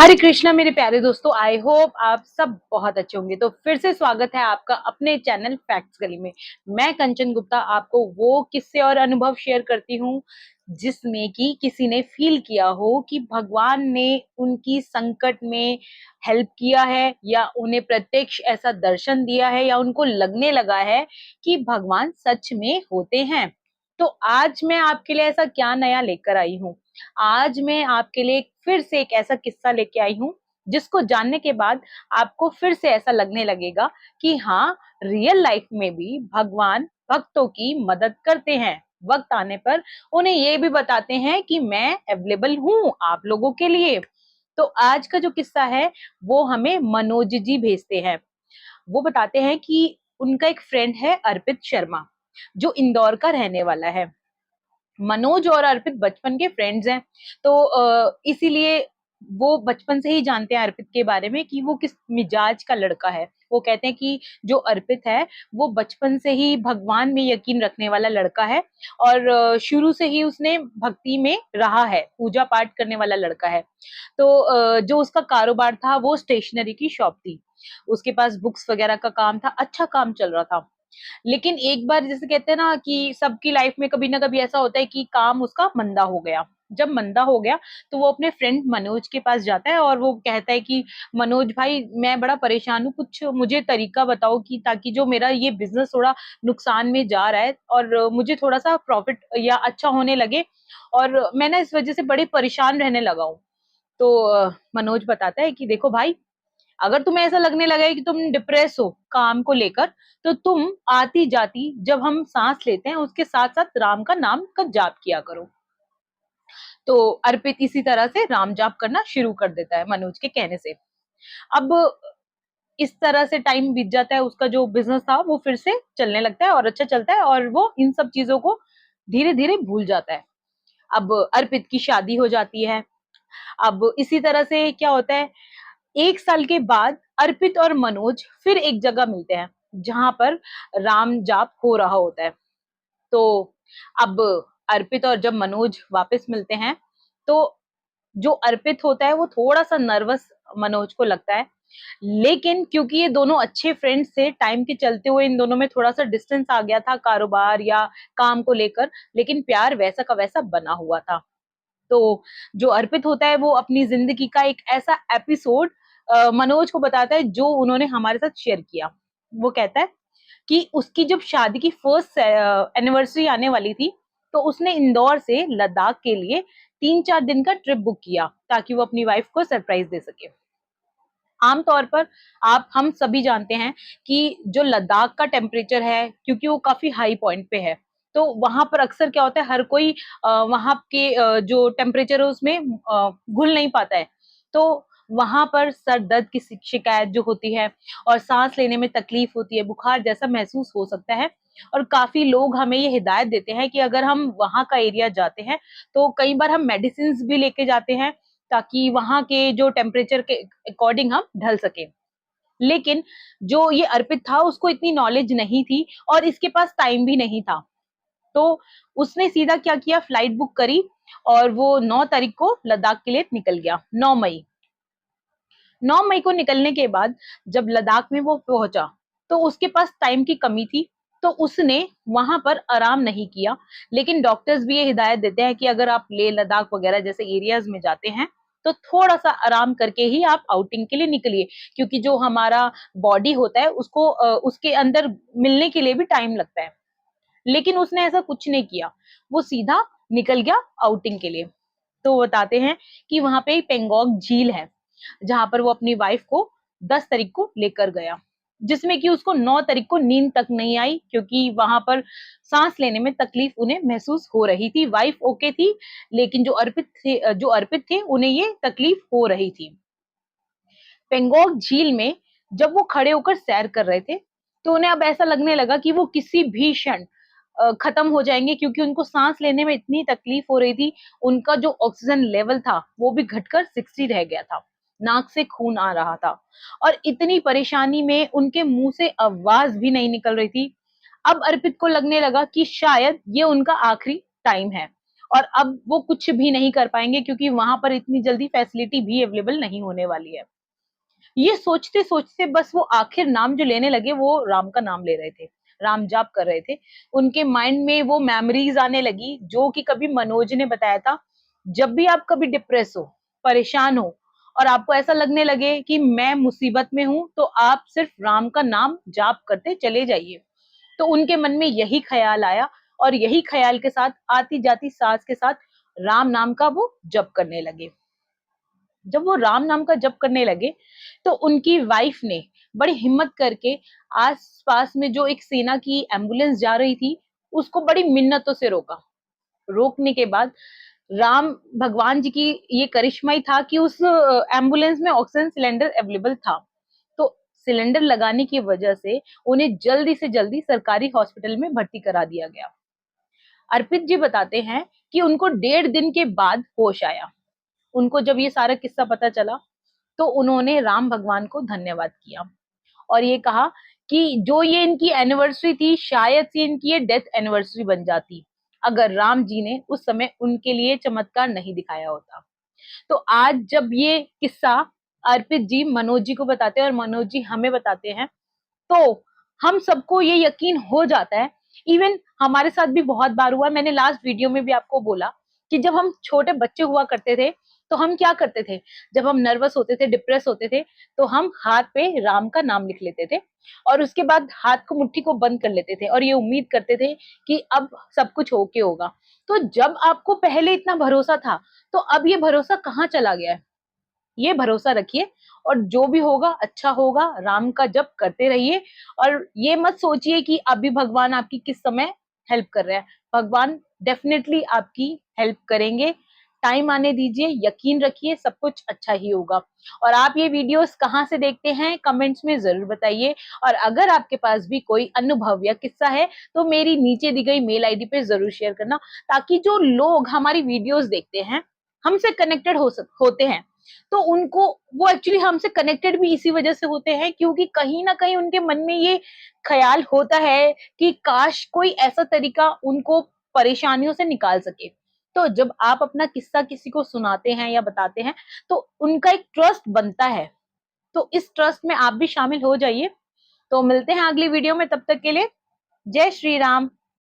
हरे कृष्णा मेरे प्यारे दोस्तों, आई होप आप सब बहुत अच्छे होंगे। तो फिर से स्वागत है आपका अपने चैनल फैक्ट्स गली में। मैं कंचन गुप्ता आपको वो किस्से और अनुभव शेयर करती हूँ जिसमें कि किसी ने फील किया हो कि भगवान ने उनकी संकट में हेल्प किया है, या उन्हें प्रत्यक्ष ऐसा दर्शन दिया है, या उनको लगने लगा है कि भगवान सच में होते हैं। तो आज मैं आपके लिए ऐसा क्या नया लेकर आई हूँ। आज मैं आपके लिए फिर से एक ऐसा किस्सा लेके आई हूँ जिसको जानने के बाद आपको फिर से ऐसा लगने लगेगा कि हाँ, रियल लाइफ में भी भगवान भक्तों की मदद करते हैं। वक्त आने पर उन्हें ये भी बताते हैं कि मैं अवेलेबल हूँ आप लोगों के लिए। तो आज का जो किस्सा है वो हमें मनोज जी भेजते हैं। वो बताते हैं कि उनका एक फ्रेंड है अर्पित शर्मा, जो इंदौर का रहने वाला है। मनोज और अर्पित बचपन के फ्रेंड्स हैं। तो इसीलिए वो बचपन से ही जानते हैं अर्पित के बारे में कि वो किस मिजाज का लड़का है। वो कहते हैं कि जो अर्पित है वो बचपन से ही भगवान में यकीन रखने वाला लड़का है, और शुरू से ही उसने भक्ति में रहा है, पूजा पाठ करने वाला लड़का है। तो जो उसका कारोबार था वो स्टेशनरी की शॉप थी। उसके पास बुक्स वगैरह का काम था, अच्छा काम चल रहा था। लेकिन एक बार जैसे कहते हैं ना कि सबकी लाइफ में कभी ना कभी ऐसा होता है कि काम उसका मंदा हो गया। जब मंदा हो गया तो वो अपने फ्रेंड मनोज के पास जाता है और वो कहता है कि मनोज भाई, मैं बड़ा परेशान हूँ, कुछ मुझे तरीका बताओ कि ताकि जो मेरा ये बिजनेस थोड़ा नुकसान में जा रहा है और मुझे थोड़ा सा प्रॉफिट या अच्छा होने लगे, और मैं ना इस वजह से बड़े परेशान रहने लगा हूँ। तो मनोज बताता है कि देखो भाई, अगर तुम्हें ऐसा लगने लगा है कि तुम डिप्रेस हो काम को लेकर, तो तुम आती जाती जब हम सांस लेते हैं उसके साथ साथ राम का नाम का जाप किया करो। तो अर्पित इसी तरह से राम जाप करना शुरू कर देता है मनोज के कहने से। अब इस तरह से टाइम बीत जाता है, उसका जो बिजनेस था वो फिर से चलने लगता है और अच्छा चलता है, और वो इन सब चीजों को धीरे धीरे भूल जाता है। अब अर्पित की शादी हो जाती है। अब इसी तरह से क्या होता है, 1 साल के बाद अर्पित और मनोज फिर एक जगह मिलते हैं जहां पर राम जाप हो रहा होता है। तो अब अर्पित और जब मनोज वापस मिलते हैं तो जो अर्पित होता है वो थोड़ा सा नर्वस मनोज को लगता है। लेकिन क्योंकि ये दोनों अच्छे फ्रेंड्स थे, टाइम के चलते हुए इन दोनों में थोड़ा सा डिस्टेंस आ गया था कारोबार या काम को लेकर, लेकिन प्यार वैसा का वैसा बना हुआ था। तो जो अर्पित होता है वो अपनी जिंदगी का एक ऐसा एपिसोड मनोज को बताता है जो उन्होंने हमारे साथ शेयर किया। वो कहता है कि उसकी जब शादी की फर्स्ट एनिवर्सरी आने वाली थी, तो उसने इंदौर से लद्दाख के लिए 3-4 दिन का ट्रिप बुक किया ताकि वो अपनी वाइफ को सरप्राइज दे सके। आमतौर पर आप हम सभी जानते हैं कि जो लद्दाख का टेम्परेचर है, क्योंकि वो काफी हाई पॉइंट पे है, तो वहां पर अक्सर क्या होता है, हर कोई वहां के जो टेम्परेचर है उसमें घुल नहीं पाता है। तो वहां पर सर दर्द की शिकायत जो होती है, और सांस लेने में तकलीफ होती है, बुखार जैसा महसूस हो सकता है। और काफी लोग हमें ये हिदायत देते हैं कि अगर हम वहां का एरिया जाते हैं तो कई बार हम मेडिसिन भी लेके जाते हैं ताकि वहां के जो टेम्परेचर के अकॉर्डिंग हम ढल सके। लेकिन जो ये अर्पित था उसको इतनी नॉलेज नहीं थी और इसके पास टाइम भी नहीं था। तो उसने सीधा क्या किया, फ्लाइट बुक करी और वो 9 तारीख को लद्दाख के लिए निकल गया। 9 मई, 9 मई को निकलने के बाद जब लद्दाख में वो पहुंचा तो उसके पास टाइम की कमी थी। तो उसने वहां पर आराम नहीं किया। लेकिन डॉक्टर्स भी ये हिदायत देते हैं कि अगर आप लेह लद्दाख वगैरह जैसे एरियाज में जाते हैं तो थोड़ा सा आराम करके ही आप आउटिंग के लिए निकलिए, क्योंकि जो हमारा बॉडी होता है उसको उसके अंदर मिलने के लिए भी टाइम लगता है। लेकिन उसने ऐसा कुछ नहीं किया, वो सीधा निकल गया आउटिंग के लिए। तो वो बताते हैं कि वहां पे एक पेंगोंग झील है जहां पर वो अपनी वाइफ को 10 तारीख को लेकर गया, जिसमें कि उसको 9 तारीख को नींद तक नहीं आई, क्योंकि वहां पर सांस लेने में तकलीफ उन्हें महसूस हो रही थी। वाइफ ओके थी, लेकिन जो अर्पित थे उन्हें ये तकलीफ हो रही थी। पेंगोंग झील में जब वो खड़े होकर सैर कर रहे थे तो उन्हें अब ऐसा लगने लगा कि वो किसी भी क्षण खत्म हो जाएंगे, क्योंकि उनको सांस लेने में इतनी तकलीफ हो रही थी। उनका जो ऑक्सीजन लेवल था वो भी घटकर 60 रह गया था, नाक से खून आ रहा था, और इतनी परेशानी में उनके मुंह से आवाज भी नहीं निकल रही थी। अब अर्पित को लगने लगा कि शायद ये उनका आखिरी टाइम है, और अब वो कुछ भी नहीं कर पाएंगे क्योंकि वहां पर इतनी जल्दी फैसिलिटी भी अवेलेबल नहीं होने वाली है। ये सोचते सोचते बस वो आखिर नाम जो लेने लगे वो राम का नाम ले रहे थे, राम जाप कर रहे थे। उनके माइंड में वो मेमोरीज आने लगी जो कि कभी मनोज ने बताया था। जब भी आप कभी डिप्रेस हो, परेशान हो और आपको ऐसा लगने लगे कि मैं मुसीबत में हूं, तो आप सिर्फ राम का नाम जाप करते चले जाइए। तो उनके मन में यही ख्याल आया और यही ख्याल के साथ आती जाती सांस के साथ राम नाम का वो जप करने लगे। जब वो राम नाम का जप करने लगे तो उनकी वाइफ ने बड़ी हिम्मत करके आस पास में जो एक सेना की एम्बुलेंस जा रही थी उसको बड़ी मिन्नतों से रोका। रोकने के बाद राम भगवान जी की ये करिश्मा ही था कि उस एम्बुलेंस में ऑक्सीजन सिलेंडर अवेलेबल था। तो सिलेंडर लगाने की वजह से उन्हें जल्दी से जल्दी सरकारी हॉस्पिटल में भर्ती करा दिया गया। अर्पित जी बताते हैं कि उनको 1.5 दिन के बाद होश आया। उनको जब ये सारा किस्सा पता चला तो उन्होंने राम भगवान को धन्यवाद किया और ये कहा कि जो ये इनकी एनिवर्सरी थी शायद से इनकी ये डेथ एनिवर्सरी बन जाती अगर राम जी ने उस समय उनके लिए चमत्कार नहीं दिखाया होता। तो आज जब ये किस्सा अर्पित जी मनोज जी को बताते हैं और मनोज जी हमें बताते हैं तो हम सबको ये यकीन हो जाता है। इवन हमारे साथ भी बहुत बार हुआ। मैंने लास्ट वीडियो में भी आपको बोला कि जब हम छोटे बच्चे हुआ करते थे तो हम क्या करते थे, जब हम नर्वस होते थे, डिप्रेस होते थे, तो हम हाथ पे राम का नाम लिख लेते थे और उसके बाद हाथ को मुट्ठी को बंद कर लेते थे और ये उम्मीद करते थे कि अब सब कुछ होके होगा। तो जब आपको पहले इतना भरोसा था तो अब ये भरोसा कहाँ चला गया है? ये भरोसा रखिए और जो भी होगा अच्छा होगा। राम का जप करते रहिए और ये मत सोचिए कि अभी भगवान आपकी किस समय हेल्प कर रहे हैं। भगवान डेफिनेटली आपकी हेल्प करेंगे। टाइम आने दीजिए, यकीन रखिए सब कुछ अच्छा ही होगा। और आप ये वीडियोस कहाँ से देखते हैं कमेंट्स में जरूर बताइए। और अगर आपके पास भी कोई अनुभव या किस्सा है तो मेरी नीचे दी गई मेल आईडी पे जरूर शेयर करना, ताकि जो लोग हमारी वीडियोस देखते हैं हमसे कनेक्टेड होते हैं तो उनको वो एक्चुअली हमसे कनेक्टेड भी इसी वजह से होते हैं क्योंकि कहीं ना कहीं उनके मन में ये ख्याल होता है कि काश कोई ऐसा तरीका उनको परेशानियों से निकाल सके। तो जब आप अपना किस्सा किसी को सुनाते हैं या बताते हैं तो उनका एक ट्रस्ट बनता है। तो इस ट्रस्ट में आप भी शामिल हो जाइए। तो मिलते हैं अगली वीडियो में, तब तक के लिए जय श्री राम।